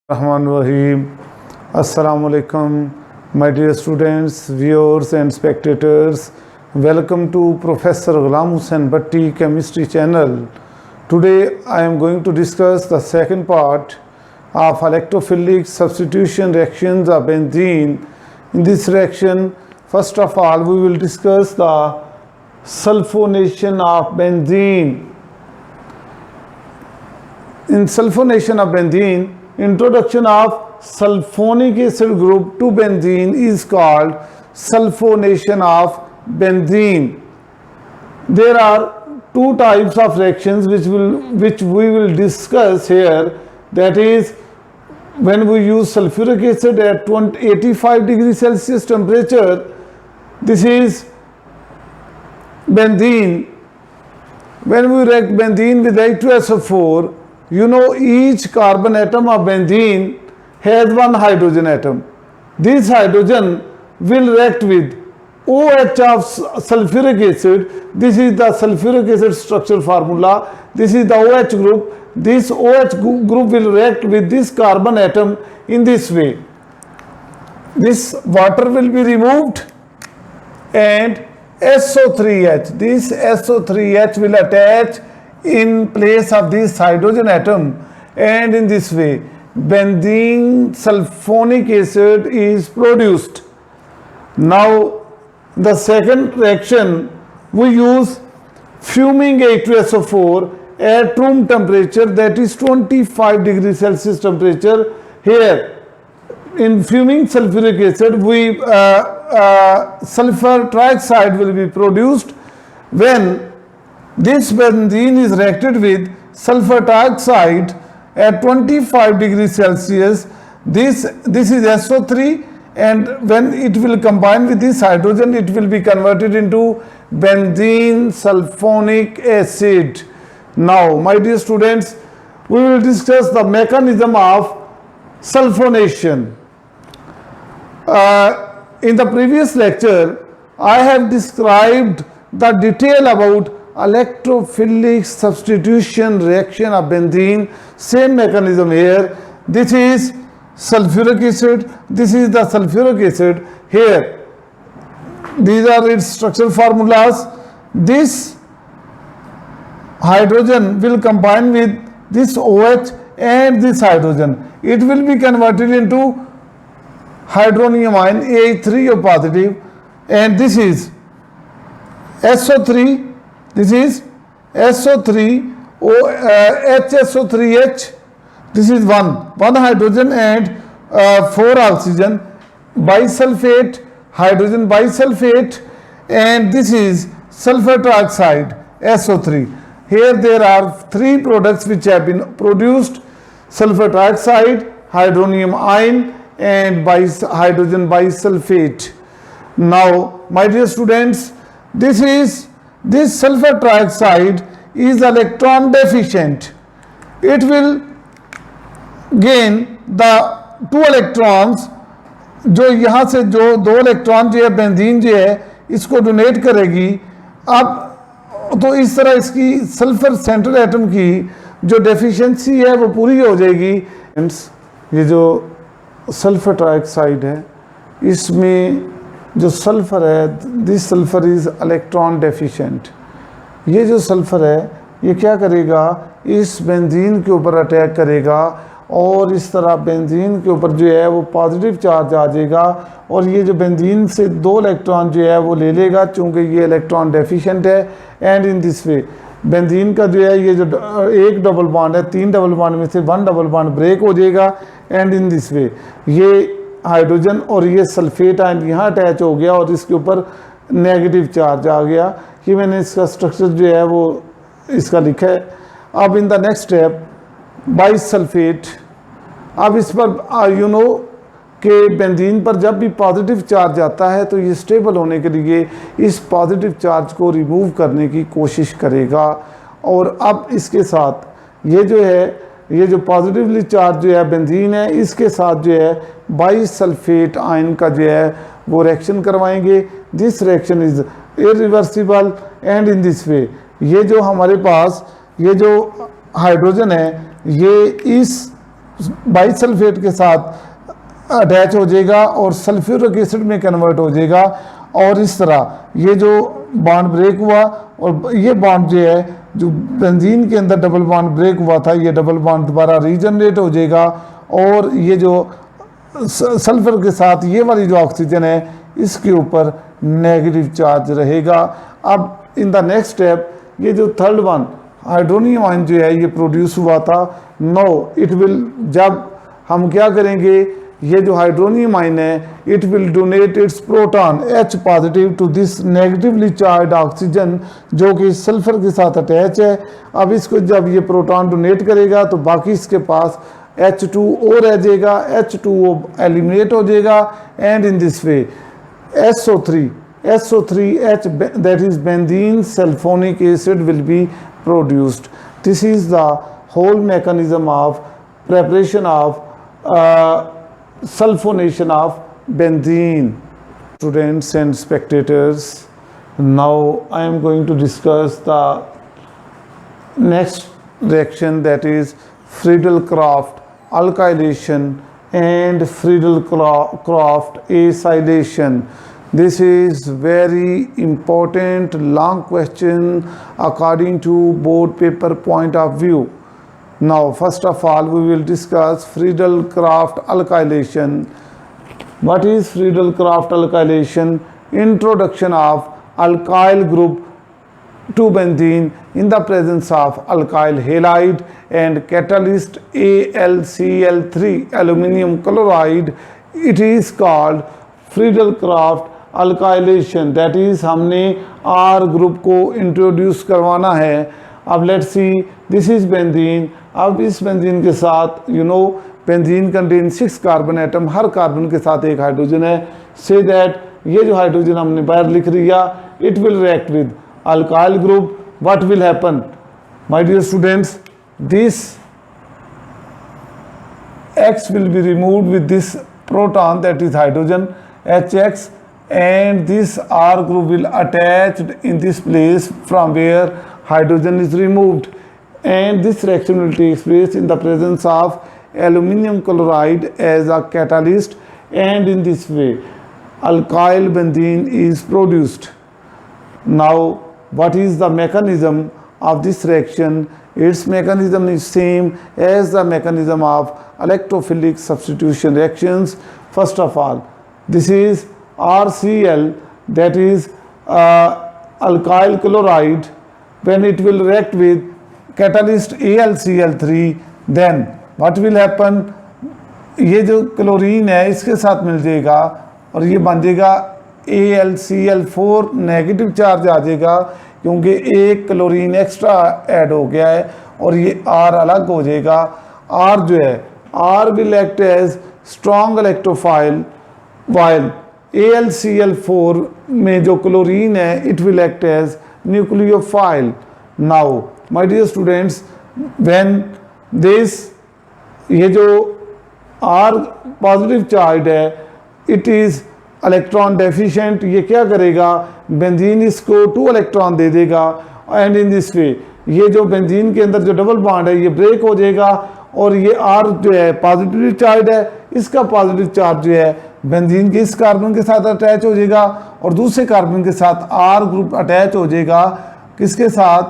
Rahim. Assalamu alaikum, my dear students, viewers and spectators. Welcome to Professor Ghulam Hussain Bhatti Chemistry channel. Today I am going to discuss the second part of electrophilic substitution reactions of benzene. In this reaction, first of all, we will discuss the sulfonation of benzene. In sulfonation of benzene, introduction of sulfonic acid group to benzene is called sulfonation of benzene. There are two types of reactions which we will discuss here. That is, when we use sulfuric acid at 85 degrees Celsius temperature, this is benzene. When we react benzene with H2SO4, you know each carbon atom of benzene has one hydrogen atom. This hydrogen will react with OH of sulfuric acid. This is the sulfuric acid structure formula. This is the OH group. This OH group will react with this carbon atom in this way. This water will be removed and SO3H. This SO3H will attach in place of this hydrogen atom, and in this way benzene sulfonic acid is produced. Now the second reaction, we use fuming H2SO4 at room temperature, that is 25 degrees Celsius temperature. Here in fuming sulfuric acid, sulfur trioxide will be produced. When this benzene is reacted with sulfur trioxide at 25 degrees Celsius. This is SO3, and when it will combine with this hydrogen, it will be converted into benzene sulfonic acid. Now, my dear students, we will discuss the mechanism of sulfonation. In the previous lecture, I have described the detail about electrophilic substitution reaction of benzene. Same mechanism here. This is sulfuric acid. This is the sulfuric acid. Here, these are its structural formulas. This hydrogen will combine with this OH and this hydrogen. It will be converted into hydronium ion AH3O positive, and this is SO3. This is SO3 HSO3H. This is one hydrogen and 4 oxygen, bisulfate, hydrogen bisulfate, and this is sulfur trioxide SO3. Here there are 3 products which have been produced: sulfur trioxide, hydronium ion, and hydrogen bisulfate. Now, my dear students, this sulfur trioxide is electron deficient. It will gain the 2 electrons. जो यहाँ से जो 2 electron जो है benzene जो है इसको donate करेगी. अब तो इस तरह इसकी सल्फर सेंट्रल एटम की जो डेफिशिएंसी है वो पूरी हो जाएगी. ये जो सल्फर ट्राइऑक्साइड है, इसमें जो सल्फर है, this sulphur is electron deficient. ये जो सल्फर है ये क्या करेगा, इस बेंजीन के ऊपर अटैक करेगा और इस तरह बेंजीन के ऊपर जो है वो पॉजिटिव चार्ज आ जाएगा, और ये जो बेंजीन से 2 इलेक्ट्रॉन जो है वो ले लेगा चूँकि ये इलेक्ट्रॉन डेफिशिएंट है. And in this way benzene का जो है ये जो 1 डबल बॉन्ड है, 3 डबल बॉन्ड में से 1 डबल बॉन्ड ब्रेक हो जाएगा. एंड इन दिस वे ये हाइड्रोजन और ये सल्फेट आयन यहाँ अटैच हो गया और इसके ऊपर नेगेटिव चार्ज आ गया. कि मैंने इसका स्ट्रक्चर जो है वो इसका लिखा है. अब in the next step bisulphate. अब इस पर यू नो कि बेंजीन पर जब भी पॉजिटिव चार्ज आता है तो ये स्टेबल होने के लिए इस पॉजिटिव चार्ज को रिमूव करने की कोशिश करेगा. और अब इसके साथ ये जो है, ये जो पॉजिटिवली चार्ज जो है बेंजीन है, इसके साथ जो है बाइसल्फेट आयन का जो है वो रिएक्शन करवाएंगे. This reaction is irreversible, and in this वे ये जो हमारे पास ये जो हाइड्रोजन है ये इस बाइसल्फेट के साथ अटैच हो जाएगा और सल्फ्यूरिक एसिड में कन्वर्ट हो जाएगा। और इस तरह ये जो बॉन्ड ब्रेक हुआ और ये बॉन्ड जो है जो बेंजीन के अंदर डबल बॉन्ड ब्रेक हुआ था, ये डबल बॉन्ड दोबारा रीजनरेट हो जाएगा और ये जो सल्फर के साथ ये वाली जो ऑक्सीजन है इसके ऊपर नेगेटिव चार्ज रहेगा। अब इन द नेक्स्ट स्टेप ये जो थर्ड वन हाइड्रोनियम आयन जो है ये प्रोड्यूस हुआ था। नो इट विल, जब हम क्या करेंगे, ये जो हाइड्रोनियम आयन है it will donate its proton H positive to this negatively charge oxygen जो कि सल्फर के साथ अटैच है। अब इसको जब ये प्रोटॉन डोनेट करेगा तो बाकी इसके पास H2O रह जाएगा, H2O एलिमिनेट हो जाएगा and in this way SO3H that is benzene sulfonic acid will be produced. This is the whole mechanism of preparation of sulfonation of benzene. Students and spectators, now I am going to discuss the next reaction, that is Friedel-Crafts alkylation and Friedel-Crafts acylation. This is very important long question according to board paper point of view. Now first of all we will discuss Friedel-Crafts alkylation. What is Friedel-Crafts alkylation? Introduction of alkyl group to benzene in the presence of alkyl halide and catalyst AlCl3 aluminum chloride. It is called Friedel-Crafts alkylation, that is हमने R group को introduce करवाना है। अब let's see, this is benzene. अब इस benzene के साथ benzene contain 6 carbon atom, हर carbon के साथ एक हाइड्रोजन है। से दैट ये जो हाइड्रोजन हमने बाहर लिख लिया, it will react with alkyl group. What will happen my dear students, this X will be removed with this proton, that is hydrogen HX, and this R group will attached in this place from where hydrogen is removed, and this reaction will take place in the presence of aluminum chloride as a catalyst, and in this way alkyl benzene is produced. Now what is the mechanism of this reaction? Its mechanism is same as the mechanism of electrophilic substitution reactions. First of all, this is RCl, that is alkyl chloride. When it will react with catalyst AlCl3, then what will happen? ये जो chlorine है इसके साथ मिल जाएगा और ये बन जाएगा AlCl4, नेगेटिव चार्ज आ जाएगा क्योंकि एक क्लोरीन एक्स्ट्रा ऐड हो गया है और ये R अलग हो जाएगा। R जो है R will act as strong electrophile, while AlCl4 में जो क्लोरीन है it will act as nucleophile. Now my dear students, when this ये जो R पॉजिटिव चार्ज है it is इलेक्ट्रॉन डेफिशिएंट, ये क्या करेगा, बेंजीन इसको 2 इलेक्ट्रॉन दे देगा एंड इन दिस वे ये जो बेंजीन के अंदर जो डबल बॉन्ड है ये ब्रेक हो जाएगा और ये R जो है पॉजिटिव चार्ज है, इसका पॉजिटिव चार्ज जो है बेंजीन के इस कार्बन के साथ अटैच हो जाएगा और दूसरे कार्बन के साथ R ग्रुप अटैच हो जाएगा किसके साथ,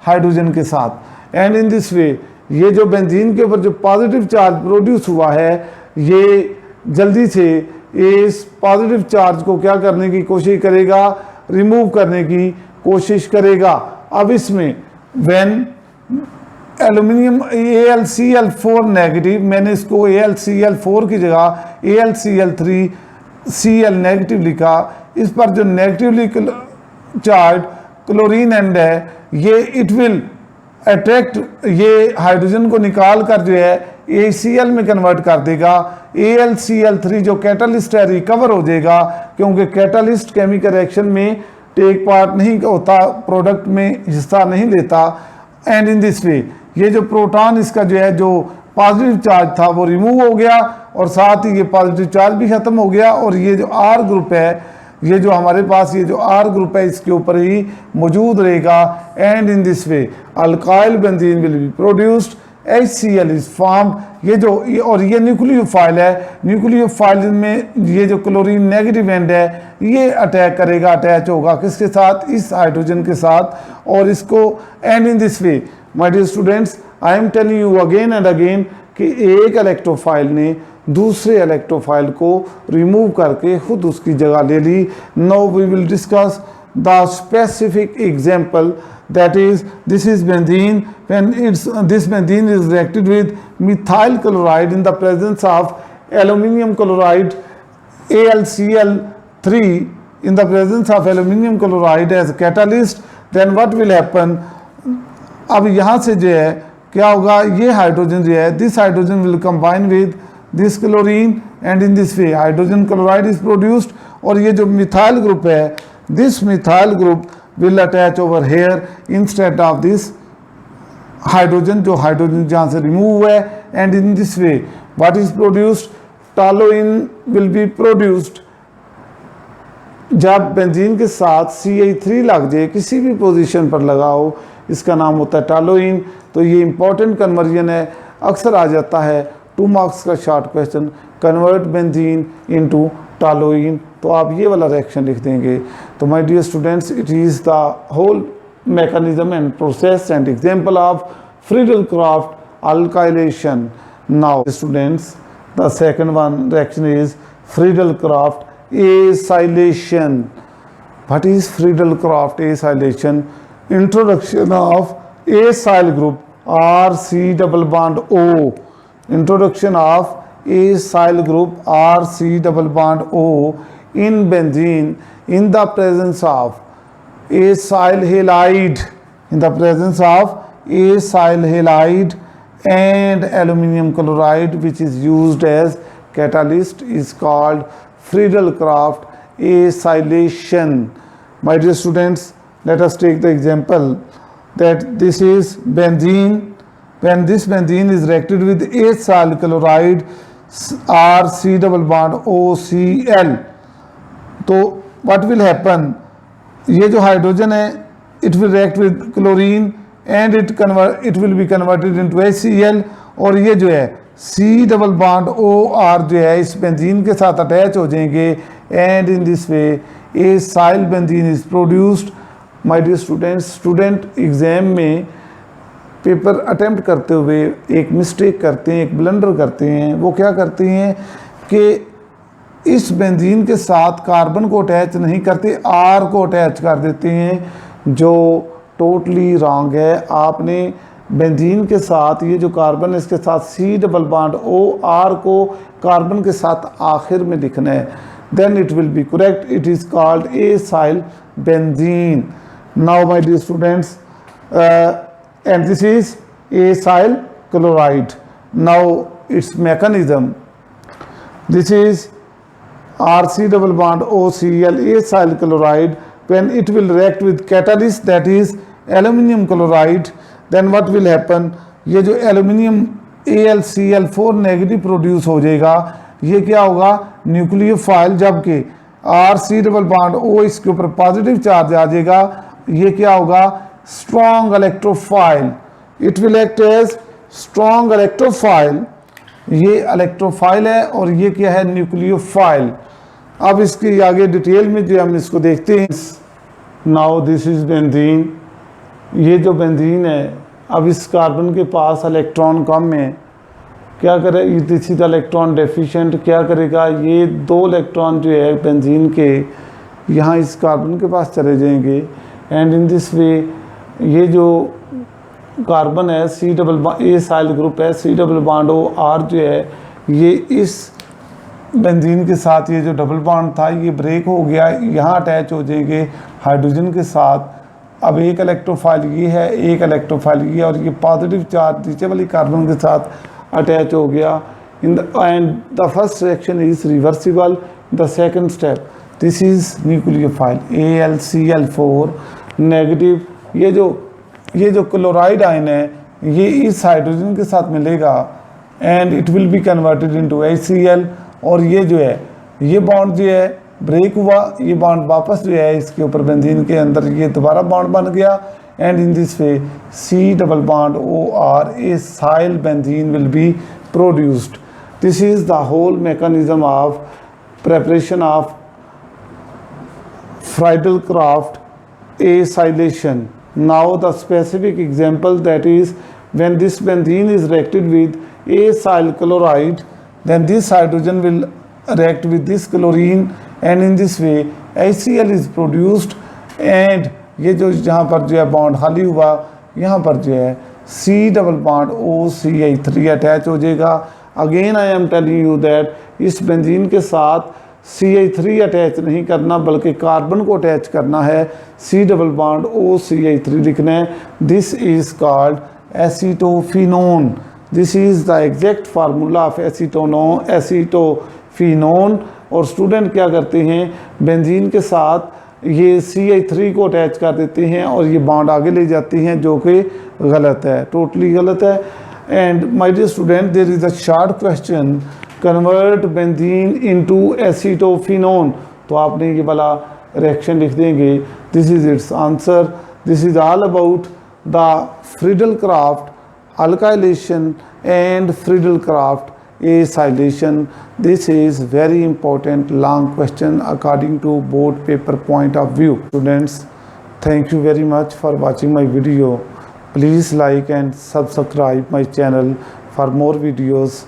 हाइड्रोजन के साथ। एंड इन दिस वे ये जो बेंजीन के ऊपर जो पॉजिटिव चार्ज प्रोड्यूस हुआ है ये जल्दी से इस पॉजिटिव चार्ज को क्या करने की कोशिश करेगा, रिमूव करने की कोशिश करेगा। अब इसमें व्हेन एल्यूमिनियम AlCl4 नेगेटिव, मैंने इसको AlCl4 की जगह AlCl3Cl नेगेटिव लिखा, इस पर जो नेगेटिवली चार्ज क्लोरीन एंड है ये इट विल अट्रैक्ट, ये हाइड्रोजन को निकाल कर जो है ACl में कन्वर्ट कर देगा। AlCl3 जो कैटलिस्ट है रिकवर हो जाएगा क्योंकि कैटलिस्ट केमिकल रिएक्शन में टेक पार्ट नहीं होता, प्रोडक्ट में हिस्सा नहीं लेता। एंड इन दिस वे ये जो प्रोटॉन इसका जो है जो पॉजिटिव चार्ज था वो रिमूव हो गया और साथ ही ये पॉजिटिव चार्ज भी खत्म हो गया और ये जो R ग्रुप है, ये जो हमारे पास ये जो R ग्रुप है इसके ऊपर ही मौजूद रहेगा। And in this way alkyl benzene will be produced. HCl is formed. और ये न्यूक्लियोफाइल है, न्यूक्लियोफाइल में ये जो क्लोरीन नेगेटिव एंड है ये अटैच होगा किसके साथ, इस हाइड्रोजन के साथ, और इसको and in this way my dear students I am telling you again and again कि एक इलेक्ट्रोफाइल ने दूसरे इलेक्ट्रोफाइल को रिमूव करके खुद उसकी जगह ले ली। Now we will discuss the specific example, that is this is benzene. When this benzene is reacted with methyl chloride in the presence of aluminium chloride AlCl3, in the presence of aluminium chloride as a catalyst, then what will happen? अब यहाँ से जो है क्या होगा, ये hydrogen जो है, this hydrogen will combine with this chlorine and in this way hydrogen chloride is produced, और ये जो मिथाइल ग्रुप है, this methyl group will attach over here instead of this hydrogen, जो हाइड्रोजन जहाँ से रिमूव हुआ है, and in this way what is produced, toluene will be produced। जब बेंजीन के साथ CH3 लग जाए, किसी भी पोजीशन पर लगा हो, इसका नाम होता है टॉलुइन। तो ये इंपॉर्टेंट कन्वर्जन है, अक्सर आ जाता है 2 मार्क्स का short question, convert benzene into toluene, तो आप ये वाला रिएक्शन लिख देंगे। तो my dear students, it is the whole mechanism and process and example of Friedel-Crafts alkylation. Now students, the second one reaction is Friedel-Crafts acylation. What is Friedel-Crafts acylation? Introduction of acyl group RC double bond O. Introduction of acyl group RC double bond O in benzene in the presence of acyl halide, in the presence of acyl halide and aluminium chloride, which is used as catalyst, is called Friedel-Crafts acylation. My dear students, let us take the example that this is benzene. When this benzene is reacted with acyl chloride RC double bond OCl, तो what will happen? ये जो hydrogen है, it will react with chlorine and it will be converted into HCl, और ये जो है C double bond OR जो है इस बेंजीन के साथ अटैच हो जाएंगे, and in this way acyl benzene is produced. My dear students, student exam में पेपर अटेम्प्ट करते हुए एक मिस्टेक करते हैं, एक ब्लंडर करते हैं। वो क्या करते हैं कि इस बेंजीन के साथ कार्बन को अटैच नहीं करते, आर को अटैच कर देते हैं, जो टोटली रॉन्ग है। आपने बेंजीन के साथ ये जो कार्बन है इसके साथ C double bond O R को कार्बन के साथ आखिर में लिखना है, then it will be correct. It is called acyl benzene. Now my dear students, and this is acyl chloride. Now its mechanism, this is RC double bond OCl acyl chloride. When it will react with catalyst, that is aluminium chloride, then what will happen? ये जो aluminium AlCl4 negative produce हो जाएगा, ये क्या होगा, nucleophile, जबकि RC double bond O इसके ऊपर पॉजिटिव चार्ज आ जाएगा, ये क्या होगा, strong electrophile. It will act as strong electrophile. ये इलेक्ट्रोफाइल है और ये क्या है, न्यूक्लियोफाइल। अब इसकी आगे डिटेल में जो हम इसको देखते हैं। Now this is benzene. ये जो बेंजीन है, अब इस कार्बन के पास इलेक्ट्रॉन कम है, क्या करे, दिस इज इलेक्ट्रॉन डेफिशिएंट। क्या करेगा, ये 2 इलेक्ट्रॉन जो है बेंजीन के यहाँ इस कार्बन के पास चले जाएंगे, एंड इन दिस वे ये जो कार्बन है C डबल एसाइल ग्रुप है, C double bond O R जो है, ये इस बेंजीन के साथ ये जो डबल बॉन्ड था ये ब्रेक हो गया, यहाँ अटैच हो जाएंगे हाइड्रोजन के साथ। अब एक इलेक्ट्रोफाइल ये है, एक इलेक्ट्रोफाइल ये, और ये पॉजिटिव चार्ज नीचे वाली कार्बन के साथ अटैच हो गया। In the end the first reaction is reversible. The second step, this is nucleophile AlCl4 negative. ये जो क्लोराइड आयन है ये इस हाइड्रोजन के साथ मिलेगा, and it will be converted into HCl, और ये जो है ये बॉन्ड जो है ब्रेक हुआ, ये बॉन्ड वापस जो है इसके ऊपर बेंजीन के अंदर ये दोबारा बॉन्ड बन गया, and in this way C double bond OR acyl benzene will be produced. This is the whole mechanism of preparation of Friedel-Crafts acylation. Now the specific example, that is when this benzene is reacted with acyl chloride, then this hydrogen will react with this chlorine and in this way HCl is produced and ये जो जहाँ पर जो है bond खाली हुआ यहाँ पर जो है C double bond OCH3 attach हो जाएगा. Again I am telling you that इस बेंजीन के साथ CH3 अटैच नहीं करना बल्कि कार्बन को अटैच करना है. C डबल बॉन्ड OCH3 लिखना है. This is called acetophenone. This is the exact formula of acetophenone. और स्टूडेंट क्या करते हैं, बेंजीन के साथ ये CH3 को अटैच कर देते हैं और ये बॉन्ड आगे ले जाते हैं, जो कि गलत है, टोटली गलत है. And my dear student, there is a short question, convert benzene into acetophenone. तो आपने ये वाला रिएक्शन लिख देंगे. This is its answer. This is all about the Friedel-Crafts alkylation and Friedel-Crafts acylation. This is very important long question according to board paper point of view. Students, thank you very much for watching my video. Please like and subscribe my channel for more videos.